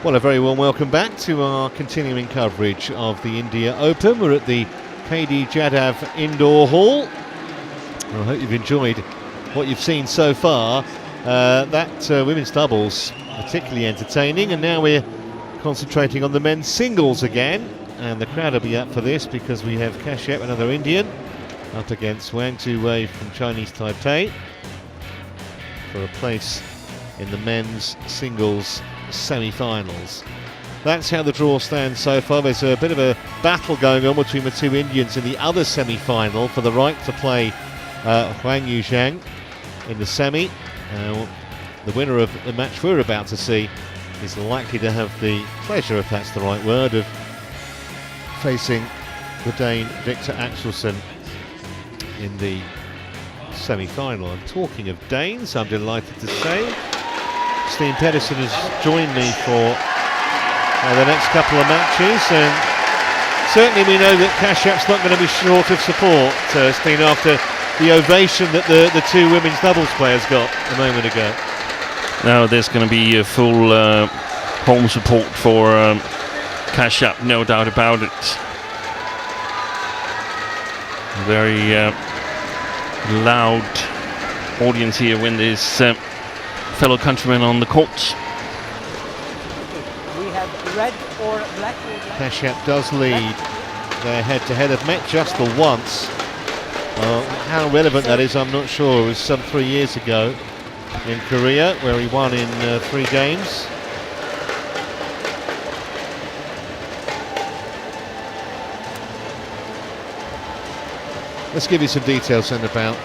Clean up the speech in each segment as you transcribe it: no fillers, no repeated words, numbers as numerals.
Well, a very warm welcome back to our continuing coverage of the India Open. We're at the KD Jadhav Indoor Hall. I hope you've enjoyed what you've seen so far. That women's doubles particularly entertaining, and now we're concentrating on the men's singles again, and the crowd will be up for this because we have Kashyap, another Indian, up against WANG Tzu Wei from Chinese Taipei for a place in the men's singles semi-finals. That's how the draw stands so far. There's a bit of a battle going on between the two Indians in the other semi-final for the right to play Huang Yuzhang in the semi. The winner of the match we're about to see is likely to have the pleasure, if that's the right word, of facing the Dane Victor Axelsen in the semi-final. And talking of Danes, I'm delighted to say Steen Pedersen has joined me for the next couple of matches, and certainly we know that Kashyap's not going to be short of support, Steen, after the ovation that the two women's doubles players got a moment ago. Now there's going to be a full home support for Kashyap, no doubt about it. Very loud audience here when there's fellow countrymen on the courts. We have red or black. Kashyap does lead their head-to-head. Have met just the once. How relevant that is, I'm not sure. It was some 3 years ago in Korea, where he won in 3 games. Let's give you some details then about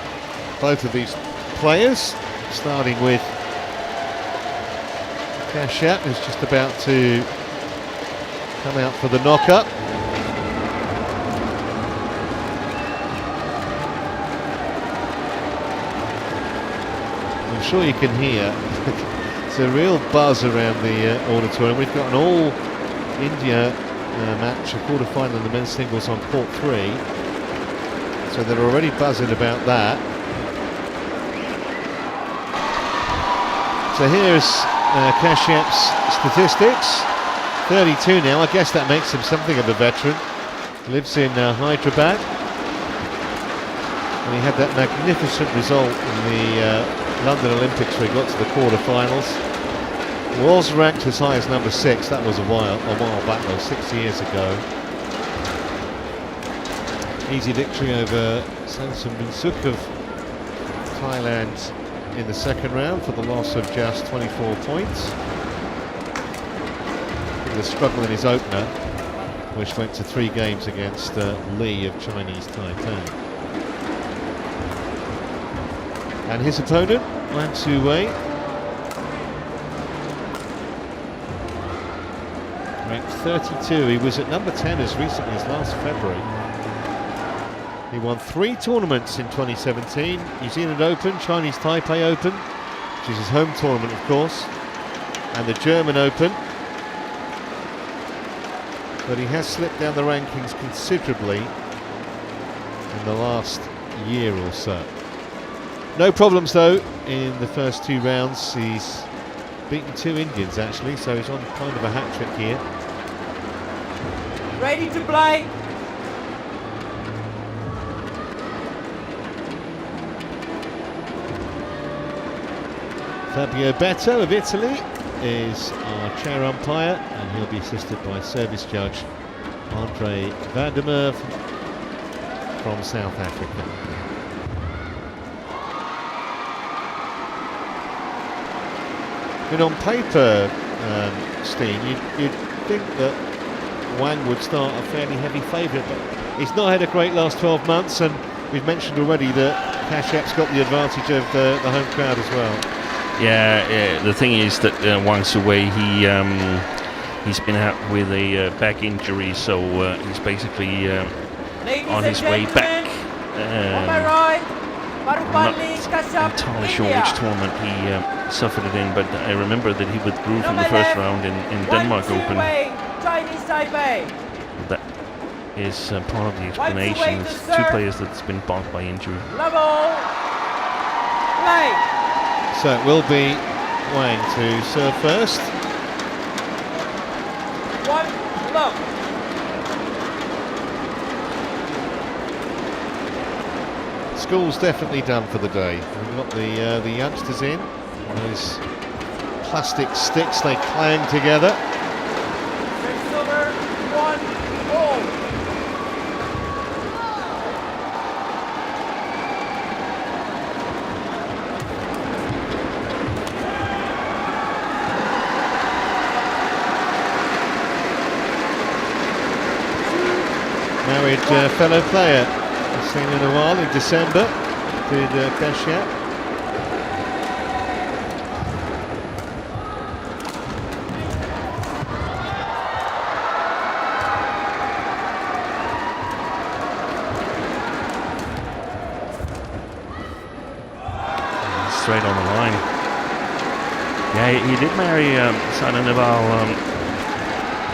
both of these players, starting with Kashyap, who's just about to come out for the knock-up. I'm sure you can hear it's a real buzz around the auditorium. We've got an all-India match, a quarter-final in the men's singles on court 3, so they're already buzzing about that. So here's Kashyap's statistics. 32 now. I guess that makes him something of a veteran. Lives in Hyderabad, and he had that magnificent result in the London Olympics where he got to the quarterfinals. Was ranked as high as number 6. That was a while back though, 6 years ago. Easy victory over Samson Minsuk of Thailand in the second round for the loss of just 24 points. The struggle in his opener, which went to 3 games against Lee of Chinese Taipei. And his opponent, WANG Tzu Wei, ranked 32. He was at number 10 as recently as last February. He won 3 tournaments in 2017, New Zealand Open, Chinese Taipei Open, which is his home tournament of course, and the German Open. But he has slipped down the rankings considerably in the last year or so. No problems though in the first 2 rounds. He's beaten 2 Indians actually, so he's on kind of a hat-trick here. Ready to play. Fabio Betto of Italy is our chair umpire, and he'll be assisted by service judge Andre Vandermerve from South Africa. And on paper, Steen, you'd think that Wang would start a fairly heavy favourite, but he's not had a great last 12 months, and we've mentioned already that Kashyap's got the advantage of the home crowd as well. Yeah, the thing is that WANG Tzu Wei, he's been out with a back injury, so he's basically on his way back. On my right, PARUPALLI Kashyap, I'm not entirely sure which tournament he suffered it in, but I remember that he withdrew from the first round in Denmark Open. Chinese Taipei. That is part of the explanation. It's 2 players that's been bumped by injury. Level. Play. So it will be Wang to serve first. Hello. School's definitely done for the day. We've got the youngsters in. Those plastic sticks, they clang together. Silver, 1 gold. Married fellow player, I've seen in a while in December, did Kashyap. Straight on the line. Yeah, he did marry Sana Naval,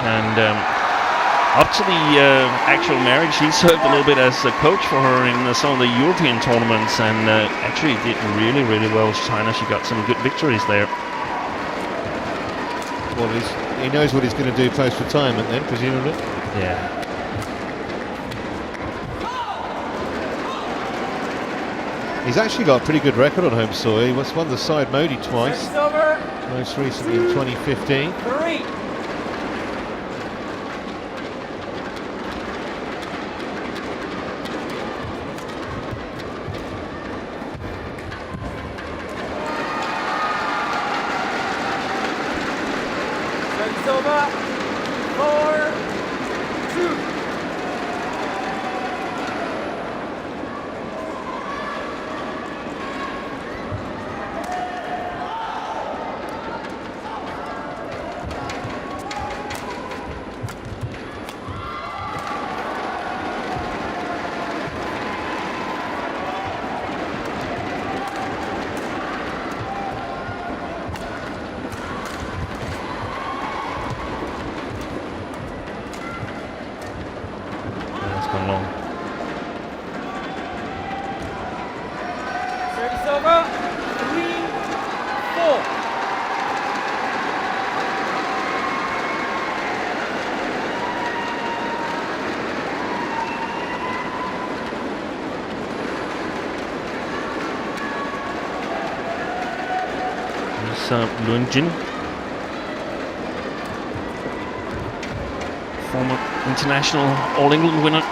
and up to the actual marriage, he served a little bit as a coach for her in some of the European tournaments, and actually did really, really well. China, she got some good victories there. Well, he knows what he's going to do post-retirement then, presumably. Yeah. He's actually got a pretty good record on home soil. He won the side Modi twice, Silver, most recently in 2015. 3. Silver, 4, 2. That's gone long. Service over, 3, 4. There's Lunjin, former international All England winner.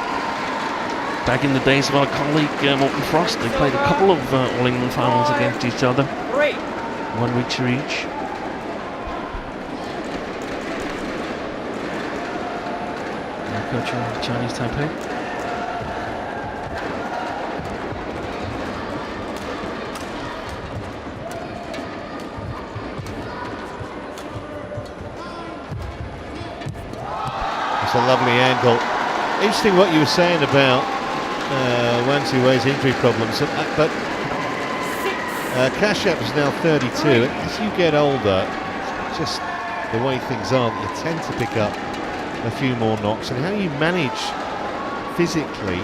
Back in the days of our colleague Morten Frost, they played a couple of All England finals against each other. 3. 1 victory each. Coach of Chinese Taipei. It's a lovely angle. Interesting what you were saying about Wang Tzu Wei's injury problems, but Kashyap is now 32. As you get older, just the way things are, you tend to pick up a few more knocks, and how you manage physically,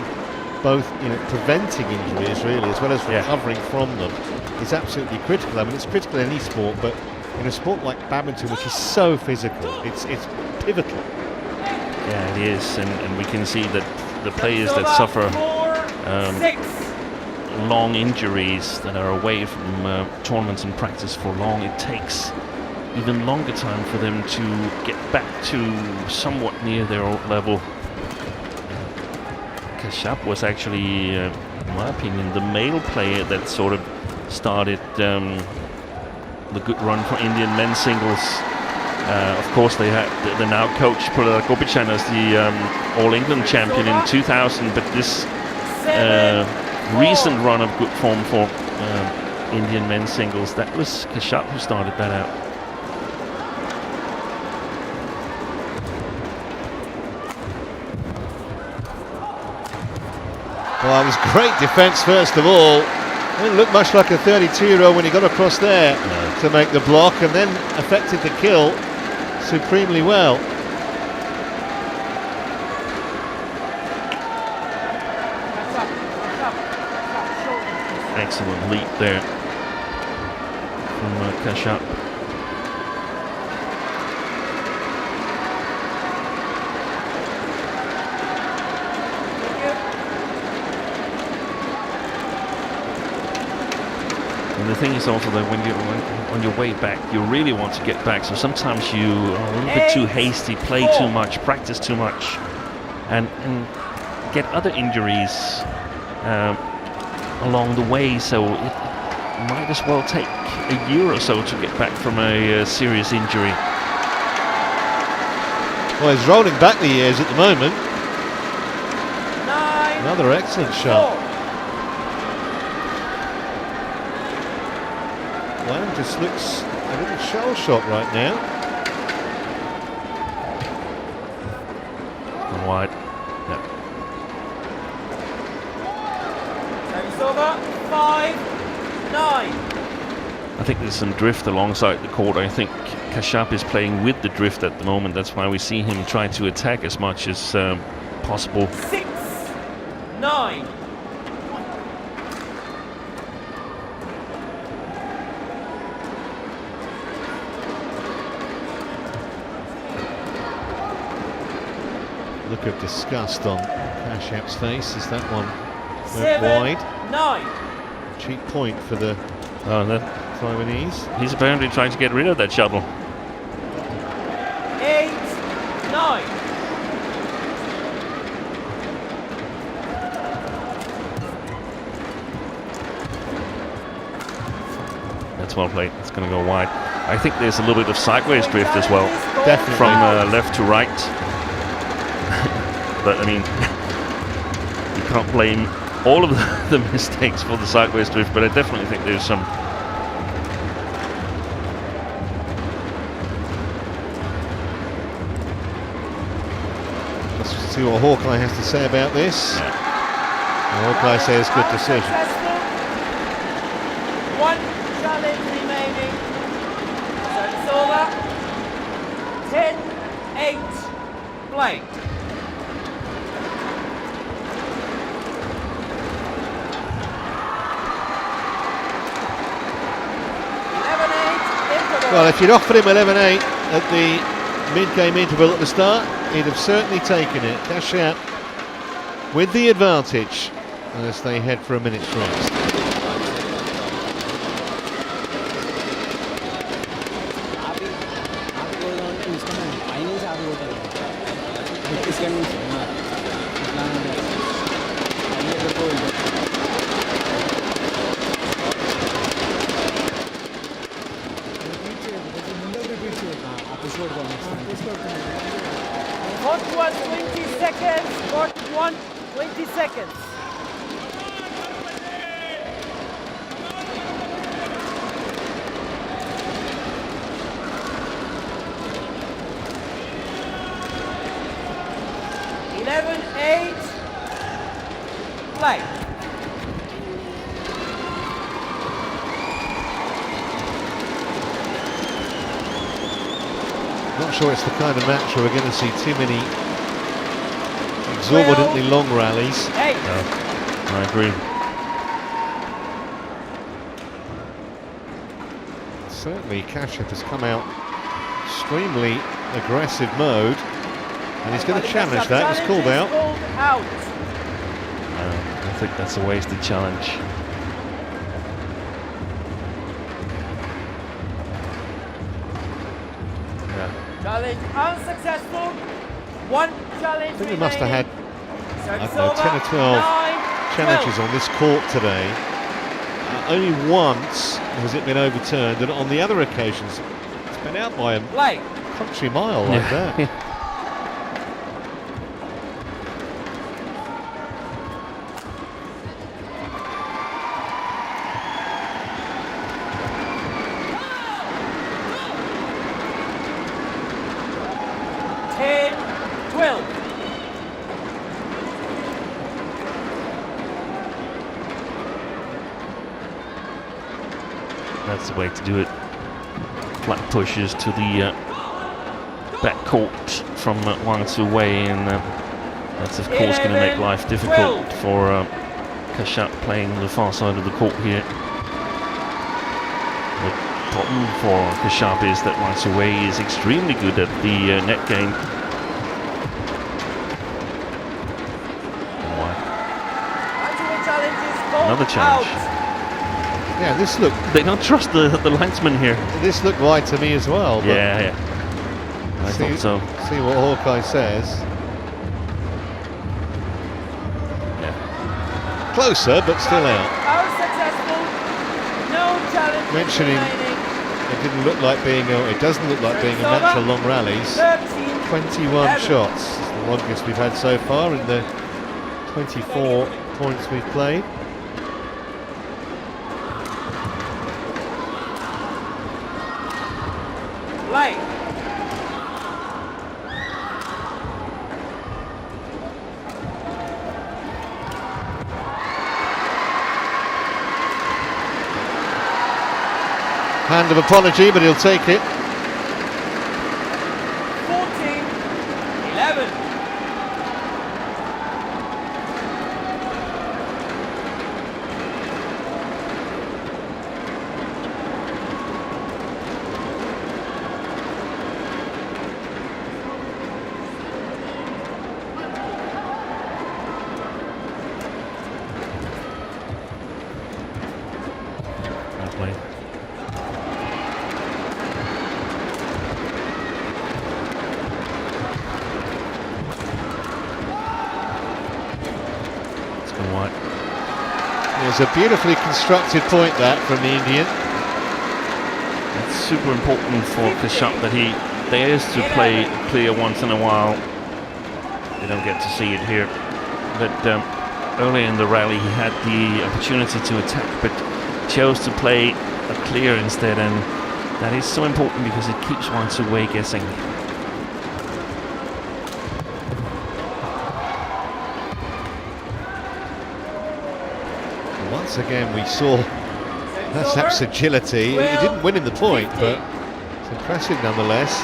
both preventing injuries really, as well as recovering from them, is absolutely critical. I mean, it's critical in any sport, but in a sport like badminton, which is so physical, it's pivotal. Yeah, it is, and we can see that the players that suffer long injuries, that are away from tournaments and practice for long, it takes even longer time for them to get back to somewhat near their old level. Kashyap was actually, in my opinion, the male player that sort of started the good run for Indian men's singles. Of course, they had the now coach Prahlad Gopichan as the All England champion in 2000, but this recent run of good form for Indian men's singles, that was Kashyap who started that out. Well, it was great defence first of all. It didn't look much like a 32-year-old when he got across there to make the block, and then affected the kill supremely well. Excellent leap there from Kashyap. And the thing is also that when you're on your way back, you really want to get back. So sometimes you are a little bit too hasty, play too much, practice too much, and get other injuries along the way. So it might as well take a year or so to get back from a serious injury. Well, he's rolling back the years at the moment. 9. Another excellent shot. Wang just looks a little shell shocked right now. And wide. Yeah. Service over. 5, 9. I think there's some drift alongside the court. I think Kashyap is playing with the drift at the moment. That's why we see him try to attack as much as possible. 6, 9. Look of disgust on Kashyap's face as that one went 7, wide. 9. Cheap point for the Taiwanese. He's apparently trying to get rid of that shuttle. 8, 9. That's well played. It's going to go wide. I think there's a little bit of sideways drift as well, Definitely. from left to right. But I mean, you can't blame all of the mistakes for the sideways drift, but I definitely think there's some. Let's see what Hawkeye has to say about this. Hawkeye says good decision. Unsuccessful. 1 challenge remaining. Service over. 10, 8. Play. Well, if you'd offered him 11-8 at the mid-game interval at the start, he'd have certainly taken it. Kashyap with the advantage as they head for a minute's rest. Court 1, 20 seconds. Court 1, 20 seconds. Play. Not sure it's the kind of match where we're going to see too many exorbitantly long rallies. I agree. Certainly Kashyap has come out extremely aggressive mode, and he's going to challenge that. It's called out. I think that's a wasted challenge. Challenge unsuccessful. One challenge. I think we must have had, I don't know, 10 or 12 challenges on this court today. Only once has it been overturned, and on the other occasions it's been out by a country mile like that. 12. That's the way to do it. Flat pushes to the back court from Wang Tzu Wei, and that's of course going to make life difficult for Kashyap playing the far side of the court here. The problem for Kashyap is that Wang Tzu Wei is extremely good at the net game. Another challenge. Yeah, this looked. They don't trust the linesman here. This looked wide to me as well. But Yeah. I thought so. See what Hawkeye says. Yeah. Closer, but still out. How successful? No challenge Mentioning remaining. it didn't look like being. It doesn't look like being a match of long rallies. 13. 21 shots, is the longest we've had so far in the 24 points we've played. Light. Hand of apology, but he'll take it. 14-11. Well played. It's gone wide. It was a beautifully constructed point that from the Indian. It's super important for Kashyap that he dares to play clear once in a while. You don't get to see it here, but earlier in the rally he had the opportunity to attack, but chose to play a clear instead, and that is so important because it keeps WANG Tzu Wei guessing. Once again we saw that's agility. He didn't win in the point, but it's impressive nonetheless.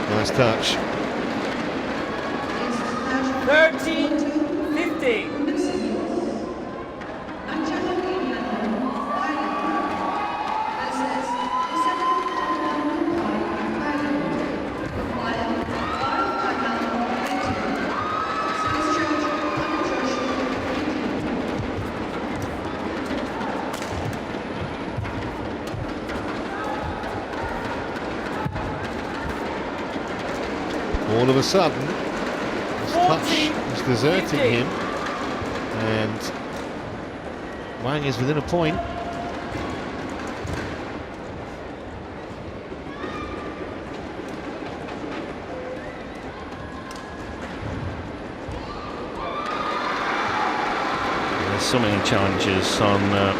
Nice touch. 13-15. All of a sudden, his touch is deserting him, and Wang is within a point. There's so many challenges on the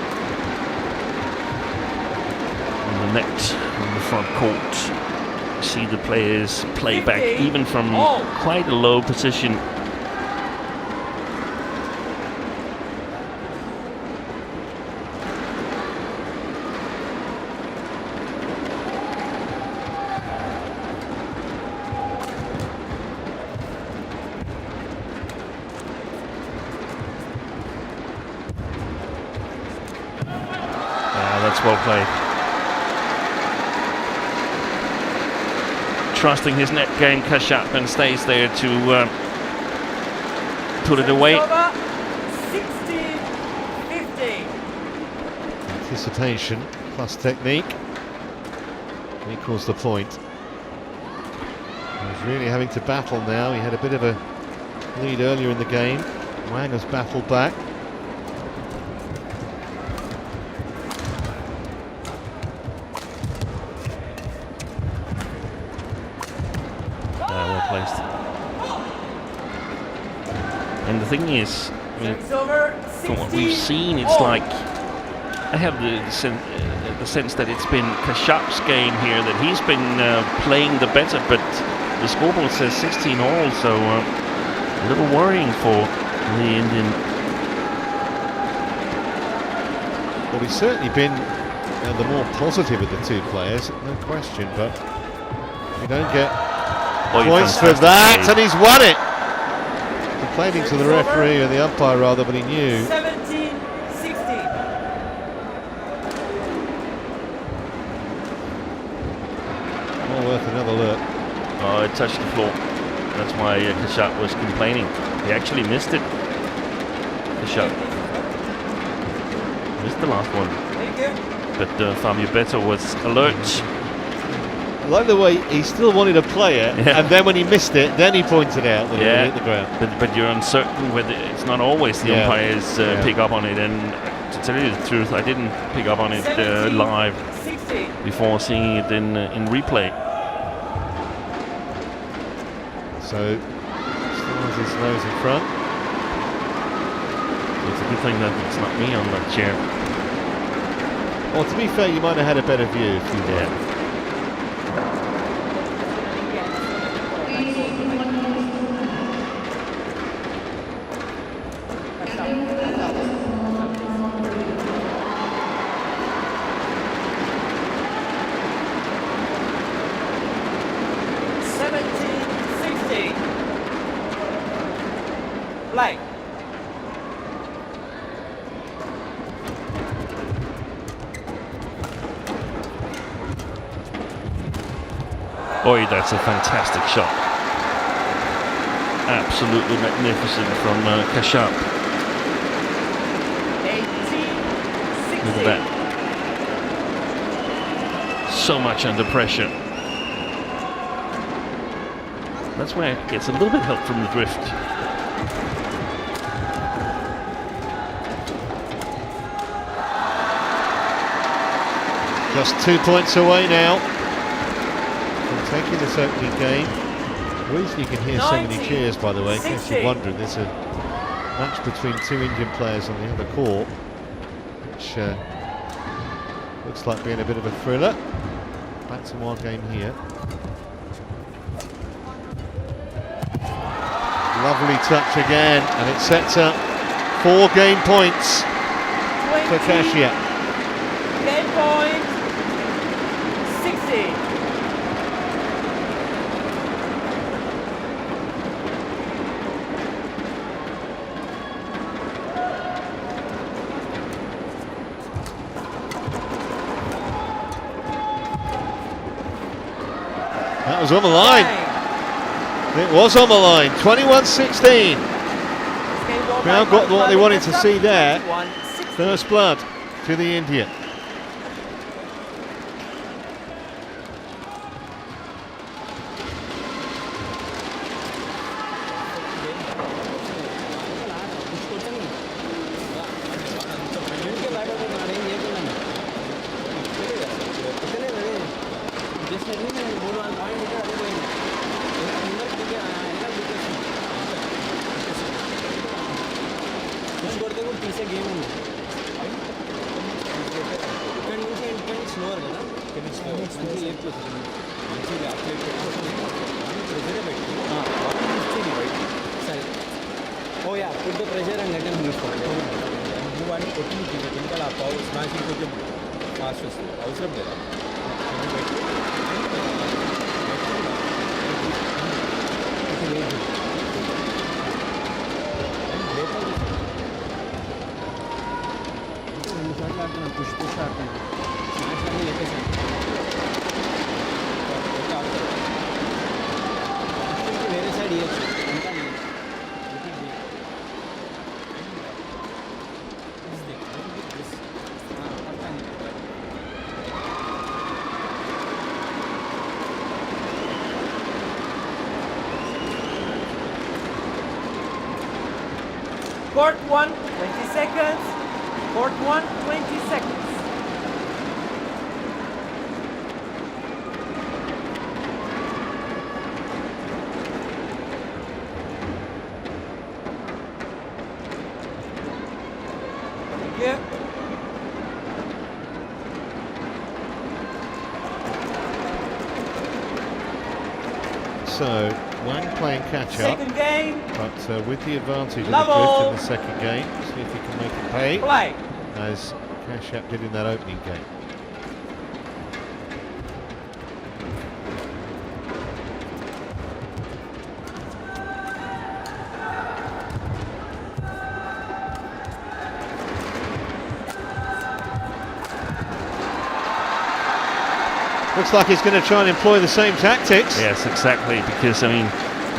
net, on the front court. See the players play back even from quite a low position. That's well played. Trusting his net game, Kashyap, and stays there to put it away. 16-15. Anticipation plus technique equals the point. He's really having to battle now. He had a bit of a lead earlier in the game. Wang has battled back. Well placed. And the thing is, I mean, from what we've seen, it's like I have the sense that it's been Kashyap's game here, that he's been playing the better, but the scoreboard says 16 all, so a little worrying for the Indian. Well, he's certainly been the more positive of the two players, no question, but you don't get points for that, and he's won it! Complaining to the referee, or the umpire rather, but he knew. 17-16. Well worth another look. Oh, it touched the floor. That's why Kashyap was complaining. He actually missed it. Kashyap missed the last one. Thank you. But Fabio Beto was alert. I like the way he still wanted to play it, and then when he missed it, then he pointed out that it hit the ground. But you're uncertain whether it's not always the umpires pick up on it. And to tell you the truth, I didn't pick up on it live before seeing it in replay. So, still has his nose in front. It's a good thing that it's not me on that chair. Well, to be fair, you might have had a better view if you did. Play. Boy, that's a fantastic shot. Absolutely magnificent from Kashyap. 18-16. Look at that. So much under pressure. That's where it gets a little bit help from the drift. Just 2 points away now from taking this opening game. The reason you can hear so many cheers, by the way, in case you're wondering, there's a match between two Indian players on the other court, which looks like being a bit of a thriller. Back to our game here. Lovely touch again, and it sets up 4 game points for Kashyap. Game point. 16. That was on the line. It was on the line. 21-16. Crowd got what they wanted to see there. First blood to the Indian. Oh yeah, put the pressure and let him move forward. Move and put power smashing to the fastest. Also there. Push Court 1, 20 seconds. Court 1, 20 seconds. Thank you. So, Wang playing catch up, Second game. but with the advantage of the Level. drift in the second game. See if he can make it pay. Play. As Kashyap did in that opening game. Looks like he's going to try and employ the same tactics. Yes, exactly, because I mean,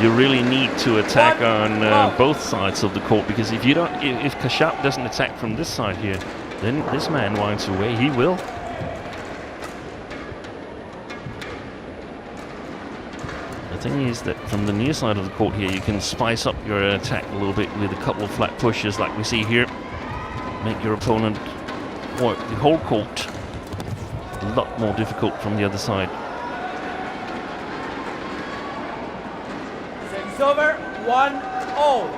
you really need to attack on both sides of the court, because if you don't, if Kashyap doesn't attack from this side here, then this man WANG Tzu Wei, he will. The thing is that from the near side of the court here, you can spice up your attack a little bit with a couple of flat pushes like we see here. Make your opponent work the whole court a lot more difficult from the other side. Service over, 1-0.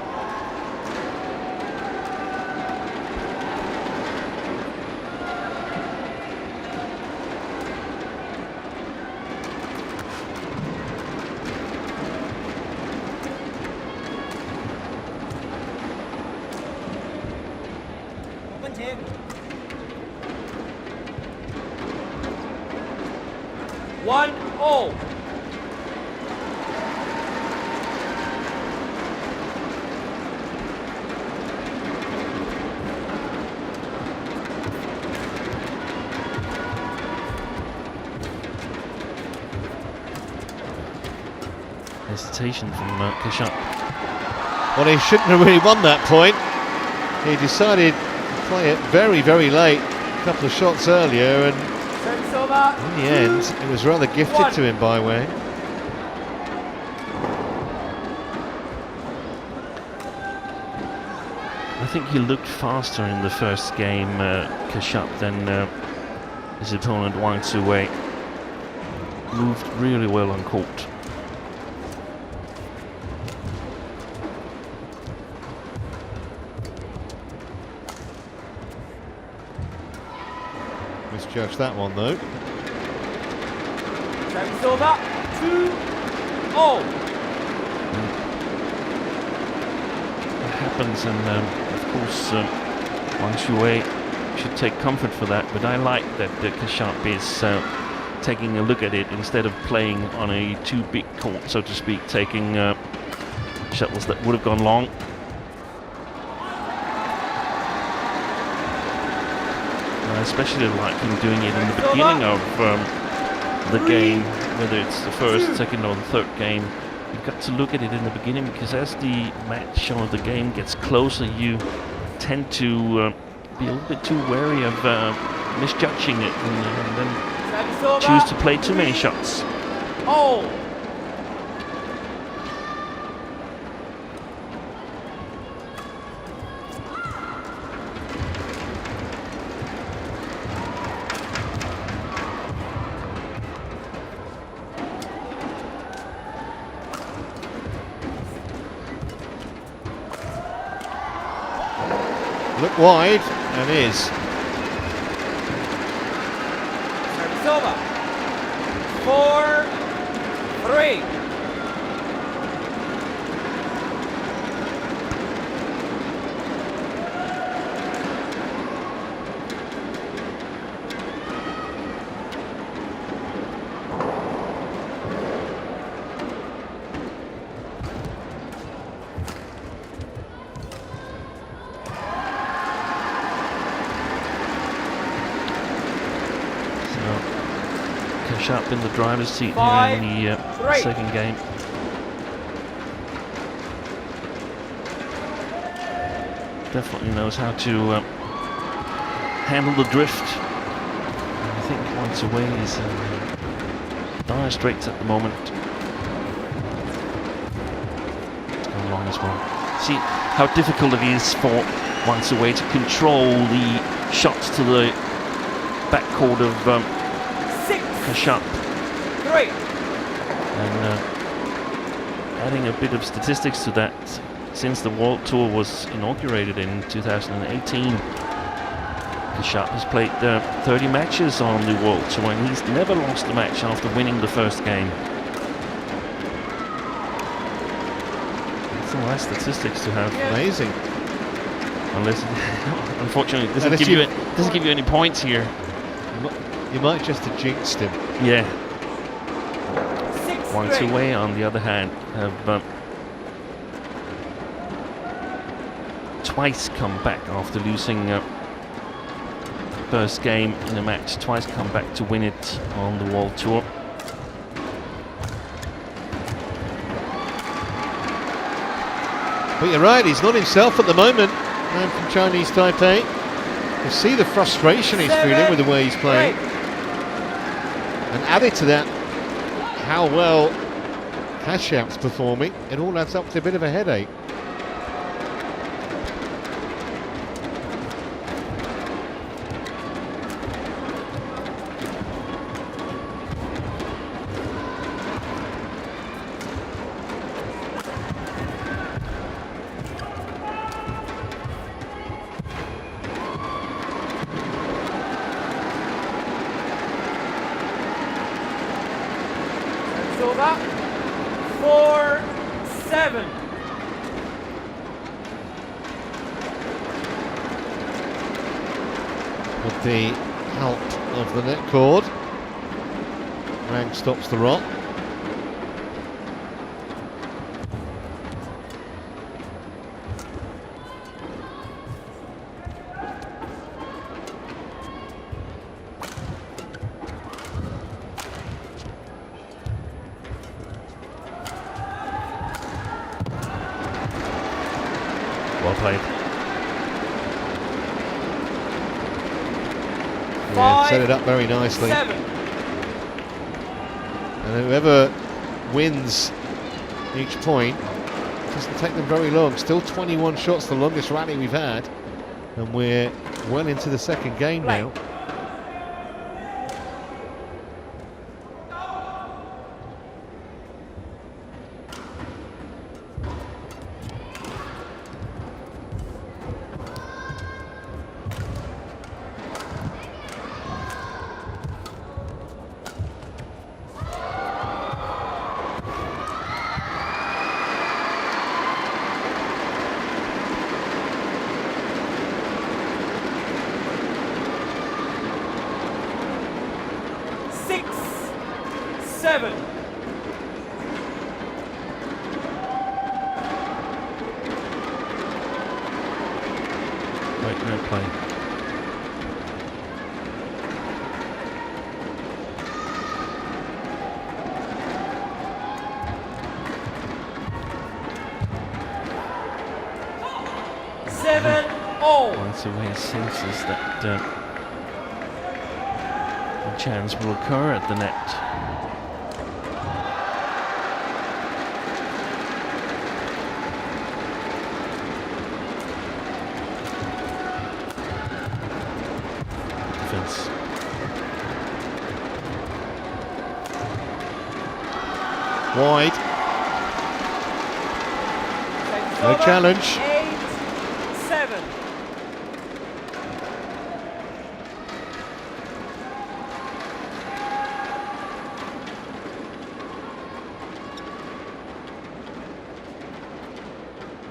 Open check. 1-0. Hesitation from Kashyap. Well, he shouldn't have really won that point. He decided to play it very, very late, a couple of shots earlier, and Service over. in the end, it was rather gifted to him by Wang. I think he looked faster in the first game, Kashyap, than his opponent WANG Tzu Wei. Moved really well on court. Misjudged that one though. Service over, 2-0. It happens, and of course WANG Tzu Wei should take comfort for that, but I like that Kashyap is taking a look at it instead of playing on a too big court, so to speak, taking shuttles that would have gone long. I especially like him doing it in the beginning of the game, whether it's the first, second or the third game. You've got to look at it in the beginning, because as the match or the game gets closer, you tend to be a little bit too wary of misjudging it and then choose to play too many shots. Oh. Look wide, and is. Service over, 4-3. Kashyap in the driver's seat here in the second game. Definitely knows how to handle the drift. I think WANG Tzu Wei is dire straits at the moment. It's going long as well. See how difficult it is for WANG Tzu Wei to control the shots to the backcourt of Kashyap. 3. And adding a bit of statistics to that, since the World Tour was inaugurated in 2018, Kashyap has played 30 matches on the World Tour, and he's never lost a match after winning the first game. That's some nice statistics to have. Amazing. Unless, unfortunately, it doesn't give you any points here. You might just have jinxed him. Yeah. Wang Tzu Wei, on the other hand, have twice come back after losing first game in a match. Twice come back to win it on the World Tour. But you're right, he's not himself at the moment. Man from Chinese Taipei. You see the frustration he's feeling with the way he's playing. And added to that, how well Kashyap's performing, it all adds up to a bit of a headache. Over. 4-7. With the help of the net cord, Wang stops the rock. Well played. Yeah, set it up very nicely. 7. And whoever wins each point, doesn't take them very long. Still 21 shots, the longest rally we've had. And we're well into the second game now. 6-7. Right, no play. Wang Tzu Wei senses that a chance will occur at the net. Defense. Wide. No challenge. 8-7.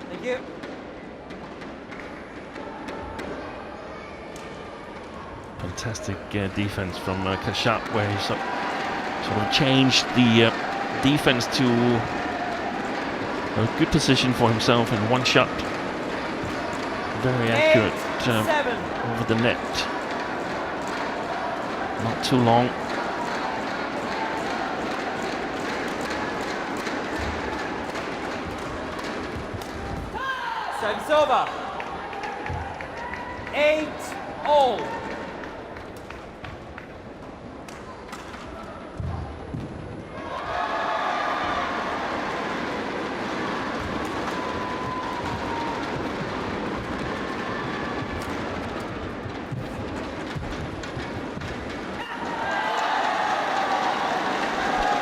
Thank you. Fantastic defense from Kashyap, where he sort of changed the defense to a good position for himself in one shot. Very accurate over the net. Not too long. Service over. 8-all.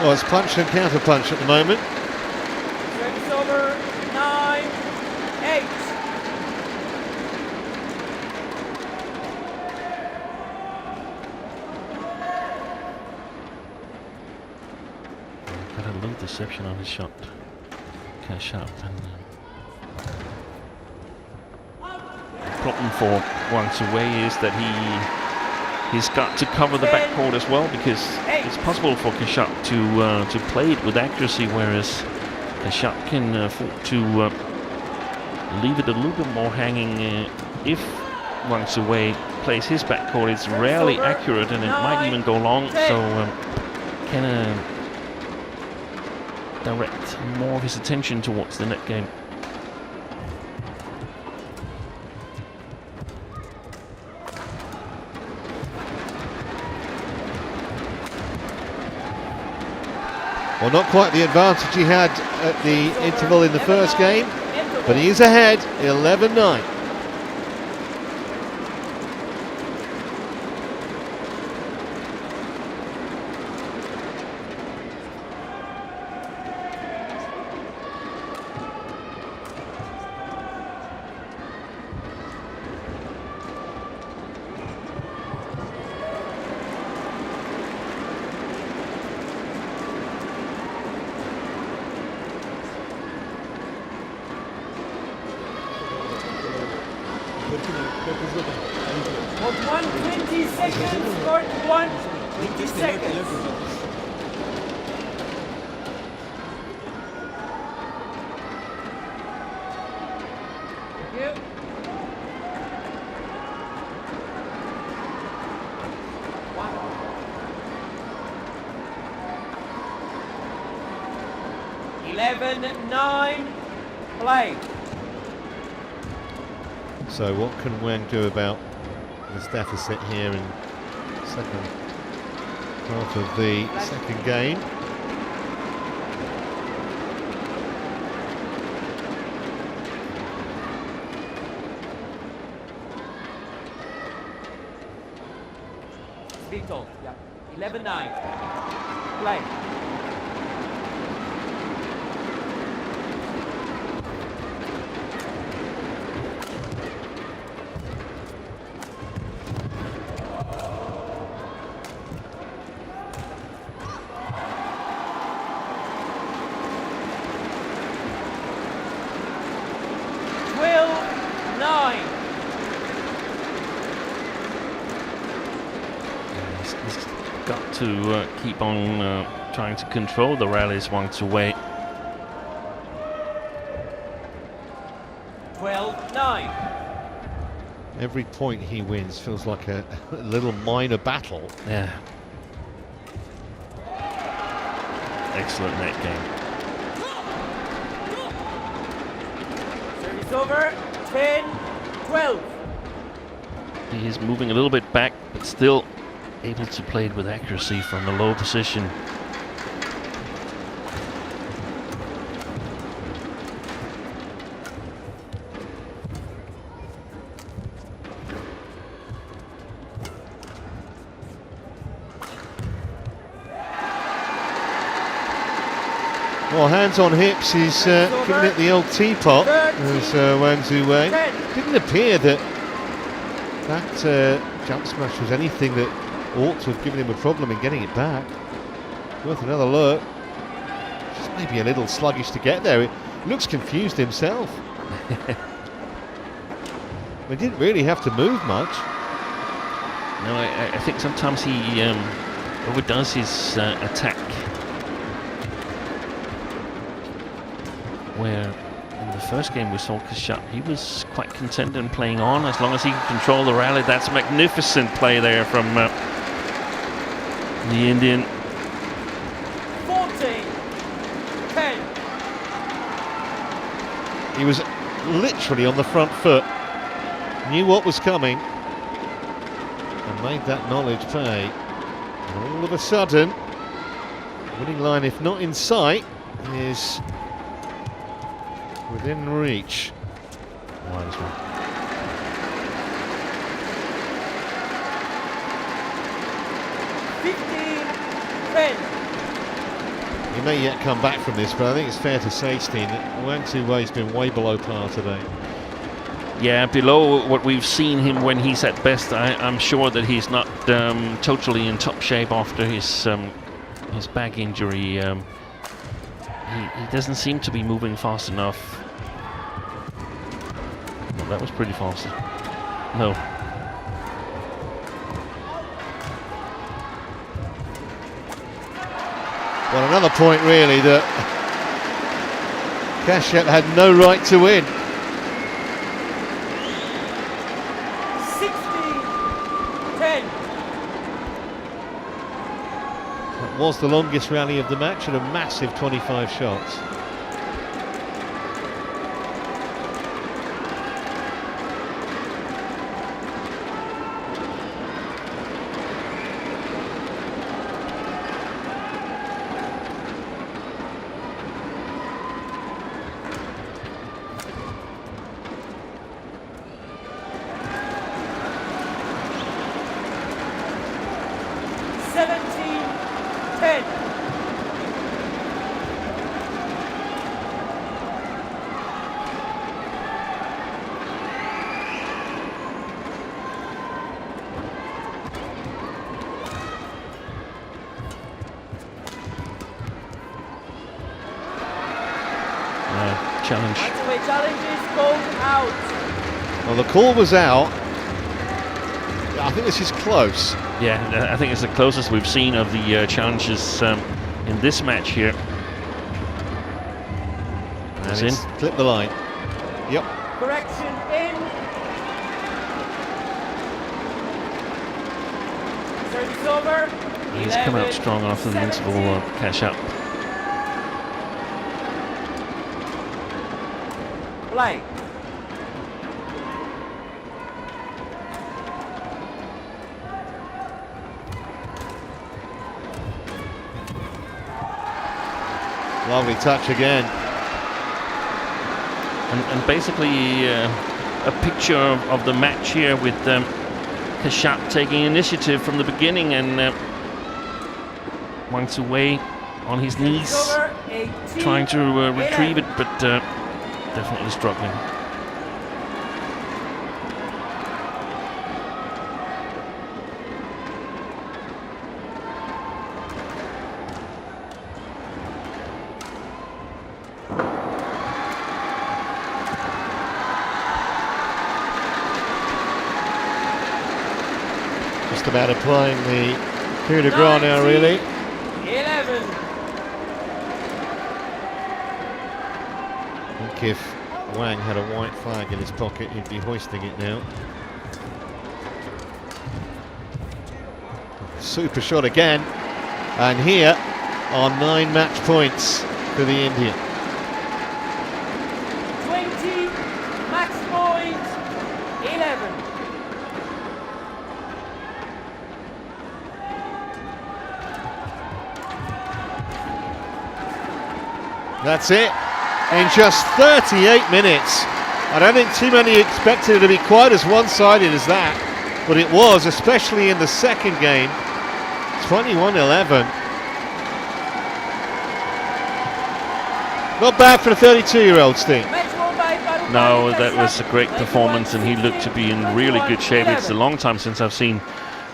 Well, it's punch and counter punch at the moment. Service over. 9-8. Got a little deception on his shot. Kashyap, and problem for Wang Tzu Wei is that he's got to cover the backcourt as well, because it's possible for Kashyap to play it with accuracy, whereas Kashyap can afford to leave it a little bit more hanging. If Wang Tzu Wei plays his backcourt, it's rarely accurate and it might even go long, so can direct more of his attention towards the net game. Well, not quite the advantage he had at the interval in the first game, but he is ahead, 11-9. On 120 seconds, scored 120 seconds. Thank you. One. 11-9, play. So what can Wang do about this deficit here in second half of the second game? Vito, yeah. 11-9. Play. He's got to keep on trying to control the rallies, Wang Tzu Wei. 12-9. Every point he wins feels like a little minor battle. Yeah. Excellent net game. Service over. 10-12. He is moving a little bit back, but still able to play it with accuracy from a low position. Well, hands on hips, he's giving it the old teapot, as Wang Tzu Wei. Didn't appear that jump smash was anything that ought to have given him a problem in getting it back. Worth another look. Just maybe a little sluggish to get there. He looks confused himself. He didn't really have to move much. No, I think sometimes he overdoes his attack. Where in the first game we saw Kashyap, he was quite content in playing on as long as he can control the rally. That's a magnificent play there from the Indian. 14-10. He was literally on the front foot, knew what was coming, and made that knowledge pay. And all of a sudden, winning line, if not in sight, is within reach. Might as well. 15-10. He may yet come back from this, but I think it's fair to say, Steen, that Wang Tzu Wei's been way below par today. Yeah, below what we've seen him when he's at best. I'm sure that he's not totally in top shape after his back injury. He doesn't seem to be moving fast enough. Well, that was pretty fast. No. Well, another point really that Kashyap had no right to win. 16-10. That was the longest rally of the match at a massive 25 shots. Challenge. Challenges called out. Well, the call was out. I think this is close. Yeah, I think it's the closest we've seen of the challenges in this match here. That's in. Clip the line. Yep. Correction in. Service over. He's come out strong after the interval, Kashyap. Play. Lovely touch again. And basically a picture of the match here with Kashyap taking initiative from the beginning and WANG Tzu Wei on his knees trying to retrieve it, but definitely struggling. Just about applying the coup de grace now, really. 11. I think if Wang had a white flag in his pocket, he'd be hoisting it now. Super shot again. And here are 9 match points for the Indian. 20. Max point. 11. That's it. In just 38 minutes. I don't think too many expected it to be quite as one-sided as that, but it was, especially in the second game. 21-11. Not bad for the 32-year-old, Steve. No, that was a great performance, and he looked to be in really good shape. It's a long time since I've seen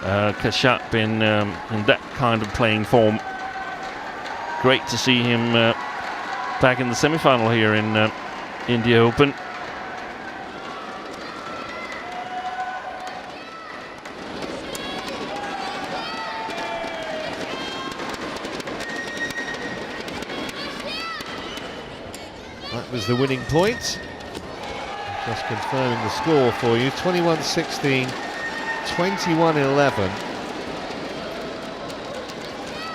Kashyap in that kind of playing form. Great to see him back in the semi-final here in India Open. That was the winning point. Just confirming the score for you. 21-16, 21-11.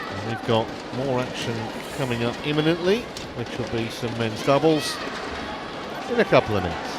And we've got more action coming up imminently, which will be some men's doubles in a couple of minutes.